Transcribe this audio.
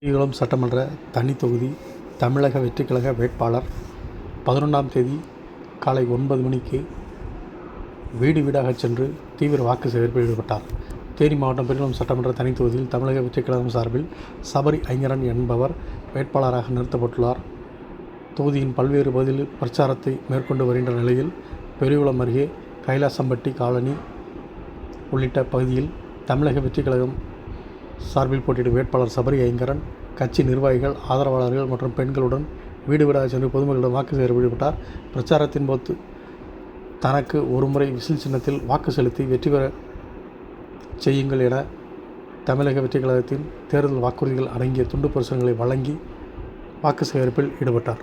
ஸ்ரீகுளம் சட்டமன்ற தனி தொகுதி தமிழக வெற்றிக் கழக வேட்பாளர் 11ஆம் தேதி காலை 9 மணிக்கு வீடு வீடாக சென்று தீவிர வாக்கு சேகரிப்பில் ஈடுபட்டார். தேனி மாவட்டம் பெரியகுளம் சட்டமன்ற தனி தொகுதியில் தமிழக வெற்றிக் கழகம் சார்பில் சபரி ஐங்கரன் என்பவர் வேட்பாளராக நிறுத்தப்பட்டுள்ளார். தொகுதியின் பல்வேறு பகுதிகளில் பிரச்சாரத்தை மேற்கொண்டு வருகின்ற நிலையில் பெரியகுளம் அருகே கைலாசம்பட்டி காலனி உள்ளிட்ட பகுதியில் தமிழக வெற்றிக் கழகம் சார்பில் போட்டியிடும் வேட்பாளர் சபரி ஐங்கரன் கட்சி நிர்வாகிகள், ஆதரவாளர்கள் மற்றும் பெண்களுடன் வீடு வீடாக சென்று பொதுமக்களிடம் வாக்கு சேகரிப்பில் ஈடுபட்டார். பிரச்சாரத்தின் போது தனக்கு ஒருமுறை விசில் சின்னத்தில் வாக்கு செலுத்தி வெற்றி பெற செய்யுங்கள் என தமிழக வெற்றிக் கழகத்தின் தேர்தல் வாக்குறுதிகள் அடங்கிய துண்டு பிரசுரங்களை வழங்கி வாக்கு சேகரிப்பில் ஈடுபட்டார்.